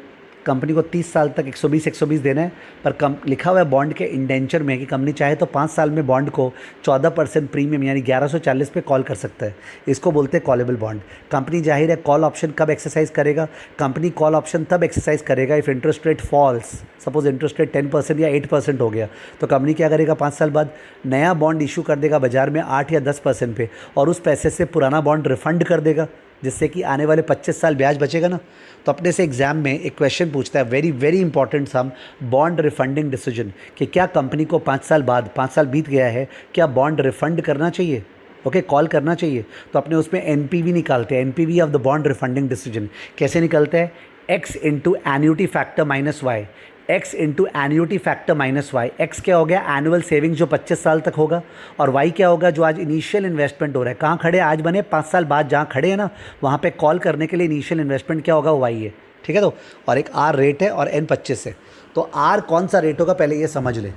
[SPEAKER 1] कंपनी को 30 साल तक 120 देना है, पर लिखा हुआ है बॉन्ड के इंडेंचर में कि कंपनी चाहे तो 5 साल में बॉन्ड को 14% प्रीमियम यानी 1140 पे कॉल कर सकता है। इसको बोलते हैं कॉलेबल बॉन्ड। कंपनी जाहिर है कॉल ऑप्शन कब एक्सरसाइज करेगा, कंपनी कॉल ऑप्शन तब एक्सरसाइज करेगा if interest rate falls. Suppose interest rate 10% या 8% हो गया, तो कंपनी क्या करेगा, 5 साल बाद नया बॉन्ड इशू कर देगा बाजार में 8 या 10% पे, और उस पैसे से पुराना बॉन्ड रिफंड कर देगा, जिससे कि आने वाले 25 साल ब्याज बचेगा ना। तो अपने से एग्जाम में एक क्वेश्चन पूछता है, वेरी वेरी इंपॉर्टेंट सम, बॉन्ड रिफंडिंग डिसीजन, कि क्या कंपनी को 5 साल बाद, 5 साल बीत गया है, क्या बॉन्ड रिफंड करना चाहिए, ओके कॉल करना चाहिए। तो अपने उसमें एनपीवी निकालते हैं, NPV of the bond refunding decision. कैसे निकलते हैं, x into annuity factor -y, x into annuity factor -y। X क्या हो गया, एनुअल सेविंग्स जो 25 साल तक होगा, और वाई क्या होगा, जो आज इनिशियल इन्वेस्टमेंट हो रहा है। कहाँ खड़े आज बने, 5 साल बाद जहाँ खड़े हैं ना, वहाँ पे कॉल करने के लिए इनिशियल इन्वेस्टमेंट क्या होगा, वाई है, ठीक है। तो और एक आर रेट है और एन 25 है। तो आर कौन सा रेट होगा पहले ये समझ ले।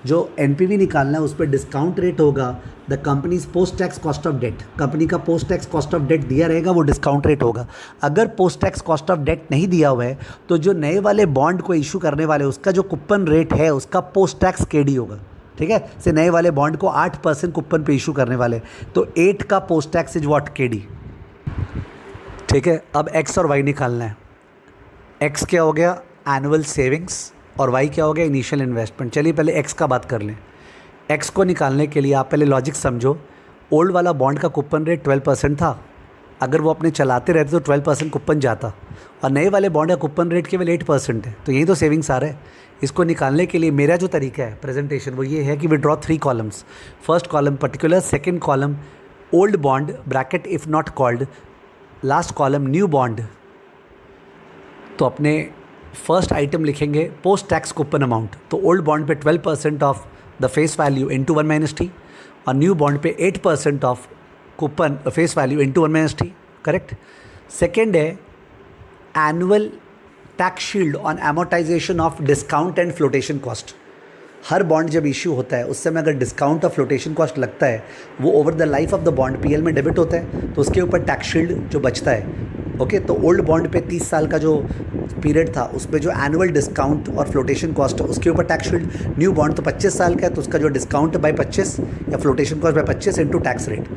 [SPEAKER 1] जो एनपीवी निकालना है उस पर डिस्काउंट रेट होगा the company's post tax cost of debt. Company का post tax cost of debt दिया रहेगा, वो डिस्काउंट रेट होगा। अगर post tax cost of debt नहीं दिया हुआ है तो जो नए वाले बॉन्ड को इशू करने वाले उसका जो कूपन रेट है उसका पोस्ट टैक्स केडी होगा, ठीक है। से नए वाले बॉन्ड को 8% कूपन पे इशू करने वाले, तो 8 का post tax is what, KD, ठीक है। अब एक्स और वाई निकालना है। एक्स क्या हो गया, एनुअल सेविंग्स, और वाई क्या हो गया, इनिशियल इन्वेस्टमेंट। चलिए पहले एक्स का बात कर लें। एक्स को निकालने के लिए आप पहले लॉजिक समझो। ओल्ड वाला बॉन्ड का कूपन रेट 12% था, अगर वो अपने चलाते रहते तो 12% कूपन जाता, और नए वाले बॉन्ड का कूपन रेट केवल 8% है, तो यही तो सेविंग्स आ रहा है। इसको निकालने के लिए मेरा जो तरीका है प्रेजेंटेशन वो ये है कि we draw 3 columns. First column particular, second column old bond bracket if not called, last column new bond. तो अपने फर्स्ट आइटम लिखेंगे पोस्ट टैक्स कूपन अमाउंट, तो ओल्ड बॉन्ड पे 12% of the face value into 1 - t, और new bond पे 8% of coupon face value into 1 - t, correct. Second है annual tax shield on amortisation of discount and flotation cost. Her bond जब issue होता है उस समय अगर डिस्काउंट और फ्लोटेशन कॉस्ट लगता है वो over the life of the bond PL में डेबिट होता है, तो उसके ऊपर टैक्स शील्ड जो बचता है, ओके। तो ओल्ड बॉन्ड पे 30 साल का जो पीरियड था उसमें जो एनुअल डिस्काउंट और फ्लोटेशन कॉस्ट उसके ऊपर टैक्स शील्ड। न्यू बॉन्ड तो 25 साल का है तो उसका जो डिस्काउंट बाय 25 या flotation cost by 25 into tax rate.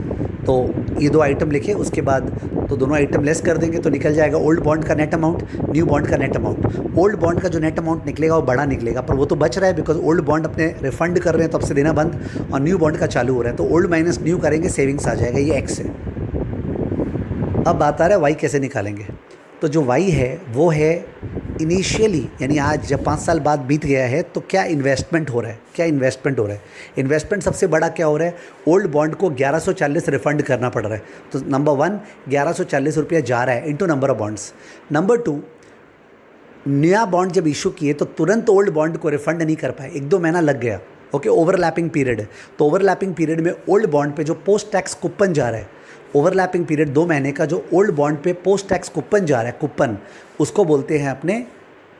[SPEAKER 1] तो ये 2 आइटम लिखे, उसके बाद तो दोनों आइटम लेस कर देंगे तो निकल जाएगा ओल्ड बॉन्ड का नेट अमाउंट, न्यू बॉन्ड का नेट अमाउंट। ओल्ड बॉन्ड का जो नेट अमाउंट निकलेगा वो बड़ा निकलेगा, पर वो तो बच रहा है बिकॉज ओल्ड बॉन्ड अपने रिफंड कर रहे हैं तब से देना बंद, और न्यू बॉन्ड का चालू हो रहा है, तो ओल्ड माइनस न्यू करेंगे सेविंग्स आ जाएगा, ये एक्स है। अब बात आ रहा है वाई कैसे निकालेंगे। तो जो वाई है वो है इनिशियली, यानी आज जब 5 साल बाद बीत गया है तो क्या इन्वेस्टमेंट हो रहा है, क्या इन्वेस्टमेंट हो रहा है। इन्वेस्टमेंट सबसे बड़ा क्या हो रहा है, ओल्ड बॉन्ड को 1140 रिफंड करना पड़ रहा है। तो नंबर 1 1140 रुपया जा रहा है into number of bonds. Number 2 नया बॉन्ड जब इशू किए तो तुरंत ओल्ड बॉन्ड को रिफंड नहीं कर पाए, 1-2 महीना लग गया, ओके। ओवरलैपिंग पीरियड है, तो ओवरलैपिंग पीरियड में ओल्ड बॉन्ड पे जो पोस्ट टैक्स कूपन जा रहा है, ओवरलैपिंग पीरियड 2 महीने का जो ओल्ड बॉन्ड पे पोस्ट टैक्स कूपन जा रहा है, कूपन उसको बोलते हैं अपने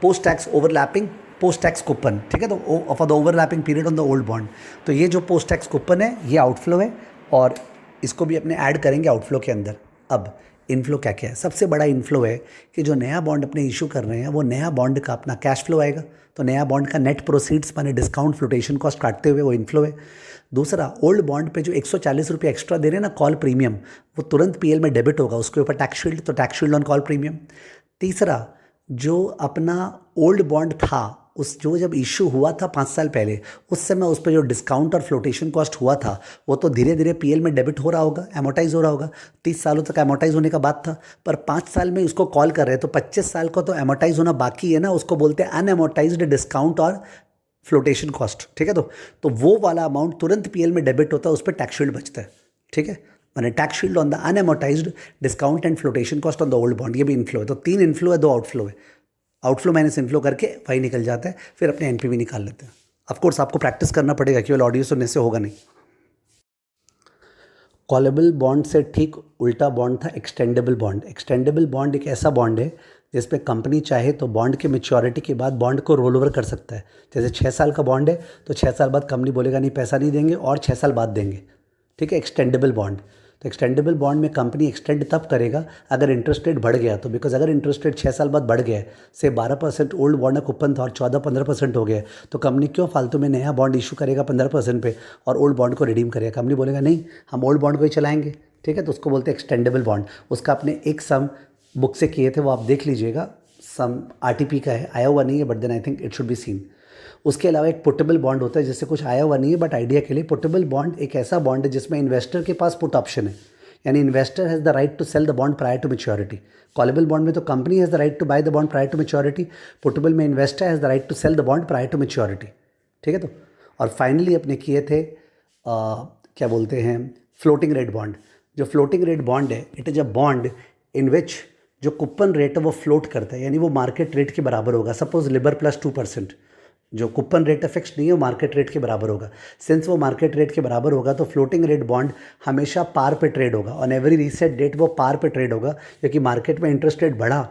[SPEAKER 1] post tax overlapping post tax coupon, ठीक है। तो for the overlapping period on the old bond, तो ये जो पोस्ट टैक्स कूपन है ये आउटफ्लो है, और इसको भी अपने ऐड करेंगे आउटफ्लो के अंदर। अब इनफ्लो क्या क्या है, सबसे बड़ा इनफ्लो है कि जो नया बॉन्ड अपने इशू कर रहे हैं वो नया बॉन्ड का अपना कैश फ्लो आएगा, तो नया बॉन्ड का नेट प्रोसीड्स माने डिस्काउंट फ्लोटेशन कॉस्ट काटते हुए वो इनफ्लो है। दूसरा, ओल्ड बॉन्ड पे जो 140 रुपये एक्स्ट्रा दे रहे हैं ना कॉल प्रीमियम, वो तुरंत पीएल में डेबिट होगा, उसके ऊपर टैक्स शील्ड, तो tax shield on call premium. तीसरा, जो अपना ओल्ड बॉन्ड था उस जो जब इशू हुआ था 5 साल पहले, उस समय उस पर जो डिस्काउंट और फ्लोटेशन कॉस्ट हुआ था वो तो धीरे धीरे पीएल में डेबिट हो रहा होगा, एमोटाइज हो रहा होगा। 30 सालों तक एमोटाइज होने का बात था, पर 5 साल में उसको कॉल कर रहे हैं तो 25 साल को तो एमोटाइज होना बाकी है ना, उसको बोलते हैं अनएमोटाइज्ड डिस्काउंट और फ्लोटेशन कॉस्ट। ठीक है, तो वो वाला अमाउंट तुरंत पीएल में डेबिट होता है, उस पर टैक्स शील्ड बचता है। ठीक है, मैंने tax shield on the unamortised discount and flotation cost on the old bond, ये भी इनफ्लो है। तो 3 इनफ्लो है, 2 आउटफ्लो है। आउटफ्लो माइनस इनफ्लो करके वही निकल जाता है, फिर अपने एनपीवी निकाल लेते हैं। ऑफकोर्स आपको प्रैक्टिस करना पड़ेगा, केवल ऑडियो सुनने से होगा नहीं। कॉलेबल बॉन्ड से ठीक उल्टा बॉन्ड था एक्सटेंडेबल बॉन्ड। एक्सटेंडेबल बॉन्ड एक ऐसा बॉन्ड है जिस पे कंपनी चाहे तो बॉन्ड के मैच्योरिटी के बाद बॉन्ड को रोल ओवर कर सकता है। जैसे 6 साल का बॉन्ड है तो 6 साल बाद कंपनी बोलेगा नहीं पैसा नहीं देंगे और 6 साल बाद देंगे। ठीक है, एक्सटेंडेबल बॉन्ड। तो एक्सटेंडेबल बॉन्ड में कंपनी एक्सटेंड तब करेगा अगर इंटरेस्ट रेट बढ़ गया तो, बिकॉज अगर इंटरेस्ट रेट 6 साल बाद बढ़ गया है, से 12% ओल्ड बॉन्ड का कूपन था और 14-15% हो गया, तो कंपनी क्यों फालतू में नया बॉन्ड इशू करेगा 15% पे और ओल्ड बॉन्ड को रिडीम करेगा। कंपनी बोलेगा नहीं, हम ओल्ड बॉन्ड को ही चलाएंगे। ठीक है, तो उसको बोलते हैं एक्सटेंडेबल बॉन्ड। उसका आपने एक सम बुक से किए थे, वो आप देख लीजिएगा। सम आरटीपी का है, आया हुआ नहीं है, but then I think it should be seen. उसके अलावा एक पुटेबल बॉन्ड होता है, जिससे कुछ आया हुआ नहीं है, बट आइडिया के लिए पुटेबल बॉन्ड एक ऐसा बॉन्ड है जिसमें इन्वेस्टर के पास पुट ऑप्शन है, यानी investor has the right to sell the bond prior to maturity. Callable bond में तो company has the right to buy the bond prior to maturity, puttable में investor has the right to sell the bond prior to maturity. ठीक है, तो और finally अपने किए थे क्या बोलते हैं, फ्लोटिंग रेट बॉन्ड। जो फ्लोटिंग रेट बॉन्ड है, it is a bond in which जो कूपन रेट है वो फ्लोट करता है, यानी वो मार्केट रेट के बराबर होगा। सपोज लिबर प्लस 2%, जो कूपन रेट है फिक्स नहीं है, वो मार्केट रेट के बराबर होगा। सिंस वो मार्केट रेट के बराबर होगा तो फ्लोटिंग रेट बॉन्ड हमेशा पार पे ट्रेड होगा। ऑन एवरी रीसेट डेट वो पार पे ट्रेड होगा, क्योंकि मार्केट में इंटरेस्ट रेट बढ़ा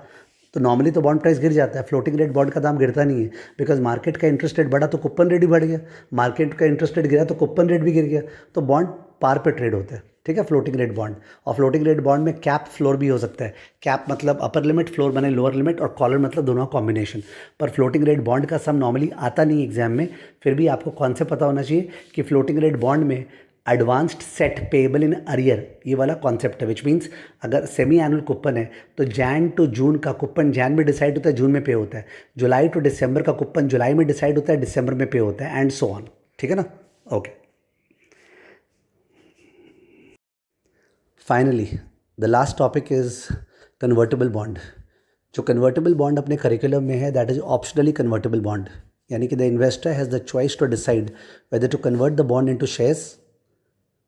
[SPEAKER 1] तो नॉर्मली तो बॉन्ड प्राइस गिर जाता है, फ्लोटिंग रेट बॉन्ड का दाम गिरता नहीं है, बिकॉज मार्केट का इंटरेस्ट रेट बढ़ा तो कूपन रेट भी बढ़ गया, मार्केट का इंटरेस्ट रेट गिरा तो कूपन रेट भी गिर गया, तो बॉन्ड पार पे ट्रेड होता है। ठीक है, फ्लोटिंग रेट बॉन्ड। और फ्लोटिंग रेट बॉन्ड में कैप फ्लोर भी हो सकता है। कैप मतलब अपर लिमिट, फ्लोर बने लोअर लिमिट, और कॉलर मतलब दोनों का कॉम्बिनेशन। पर फ्लोटिंग रेट बॉन्ड का सम नॉर्मली आता नहीं एग्जाम में, फिर भी आपको कॉन्सेप्ट पता होना चाहिए कि फ्लोटिंग रेट बॉन्ड में एडवांस्ड सेट पेएबल इन अरियर, ये वाला कॉन्सेप्ट है। विच मीन्स अगर सेमी एनुअल कूपन है तो जैन टू जून का कूपन जैन में डिसाइड होता है, जून में पे होता है। जुलाई टू दिसंबर का कूपन जुलाई में डिसाइड होता है, दिसंबर में पे होता है, एंड सो ऑन। ठीक है ना, okay. Finally the last topic is convertible bond. जो कन्वर्टेबल बॉन्ड अपने करिकुलम में है, that is optionally convertible bond, यानी कि the investor has the choice to decide whether to convert the bond into shares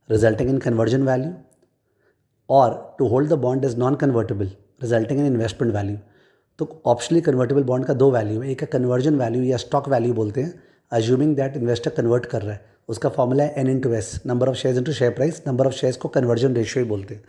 [SPEAKER 1] resulting in conversion value, और to hold the bond is non convertible resulting in investment value. तो optionally convertible bond का 2 value है, एक है conversion value या stock value बोलते हैं, assuming that investor convert कर रहा है। उसका फॉर्मूला है N/S, number of shares into share price. Number of shares को कन्वर्जन रेशियो ही बोलते हैं।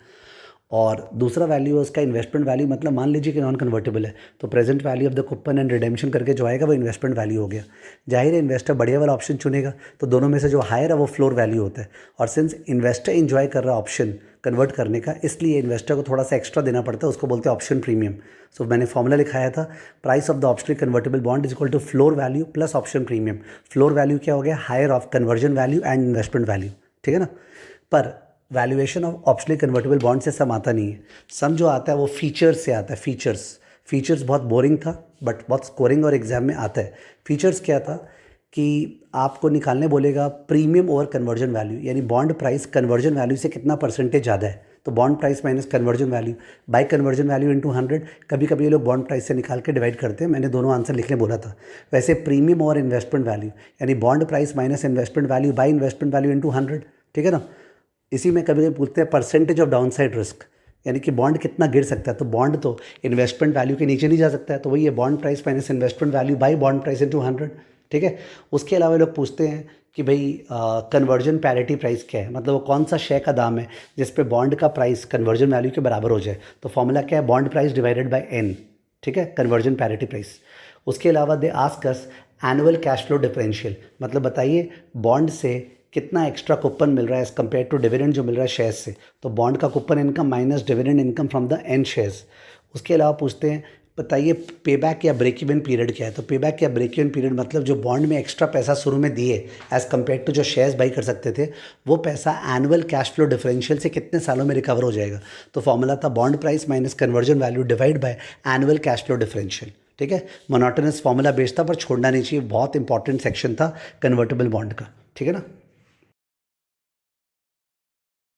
[SPEAKER 1] और दूसरा वैल्यू है उसका इन्वेस्टमेंट वैल्यू, मतलब मान लीजिए कि नॉन कन्वर्टेबल है तो present value of the coupon and redemption करके जो आएगा वो इन्वेस्टमेंट वैल्यू हो गया। जाहिर है इन्वेस्टर बढ़िया वाला ऑप्शन चुनेगा, तो दोनों में से जो हायर है वो फ्लोर वैल्यू होता है। और सिंस इन्वेस्टर इंजॉय कर रहा है ऑप्शन कन्वर्ट करने का, इसलिए इन्वेस्टर को थोड़ा सा एक्स्ट्रा देना पड़ता है, उसको बोलते हैं ऑप्शन प्रीमियम। सो मैंने फॉर्मूला लिखाया था, price of the optionally convertible bond is equal to floor value plus option premium. Floor value क्या हो गया, higher of conversion value and investment value. ठीक है ना, पर valuation of optionally convertible bond से सम आता नहीं है। सम जो आता है वो फीचर्स से आता है। फीचर्स बहुत बोरिंग था, बट बहुत स्कोरिंग और एग्जाम में आता है। फीचर्स क्या था कि आपको निकालने बोलेगा प्रीमियम ओवर कन्वर्जन वैल्यू, यानी बॉन्ड प्राइस कन्वर्जन वैल्यू से कितना परसेंटेज ज़्यादा है, तो bond price minus conversion value by conversion value into 100। कभी कभी ये लोग बॉन्ड प्राइस से निकाल के डिवाइड करते हैं, मैंने दोनों आंसर लिखने बोला था। वैसे प्रीमियम और इन्वेस्टमेंट वैल्यू, यानी bond price minus investment value by investment value into 100। ठीक है ना, इसी में कभी कभी पूछते हैं percentage of down side risk, यानी कि बॉन्ड कितना गिर सकता है, तो बॉन्ड तो इन्वेस्टमेंट वैल्यू के नीचे नहीं जा सकता है, तो वही है bond price minus investment value by bond price into 100। ठीक है, उसके अलावा लोग पूछते हैं कि भाई कन्वर्जन पैरिटी प्राइस क्या है, मतलब वो कौन सा शेयर का दाम है जिस पे बॉन्ड का प्राइस कन्वर्जन वैल्यू के बराबर हो जाए, तो फॉर्मूला क्या है, bond price divided by N. ठीक है, कन्वर्जन पैरिटी प्राइस। उसके अलावा they ask us annual cash flow differential, मतलब बताइए बॉन्ड से कितना एक्स्ट्रा कूपन मिल रहा है एज़ कम्पेयर टू डिविडेंड जो मिल रहा है शेयर्स से, तो बॉन्ड का coupon income minus dividend income from the N shares. उसके अलावा पूछते हैं बताइए पेबैक या ब्रेक इवन पीरियड क्या है, तो पेबैक या ब्रेक इवन पीरियड मतलब जो बॉन्ड में एक्स्ट्रा पैसा शुरू में दिए एज़ कम्पेयर टू जो शेयर्स बाई कर सकते थे, वो पैसा एनुअल कैश फ्लो डिफरेंशियल से कितने सालों में रिकवर हो जाएगा, तो फॉर्मूला था bond price minus conversion value divide by annual cash flow differential. ठीक है। मोनोटोनस फॉर्मूला बेस्ड था पर छोड़ना नहीं चाहिए, बहुत इंपॉर्टेंट सेक्शन था कन्वर्टेबल बॉन्ड का, ठीक है ना।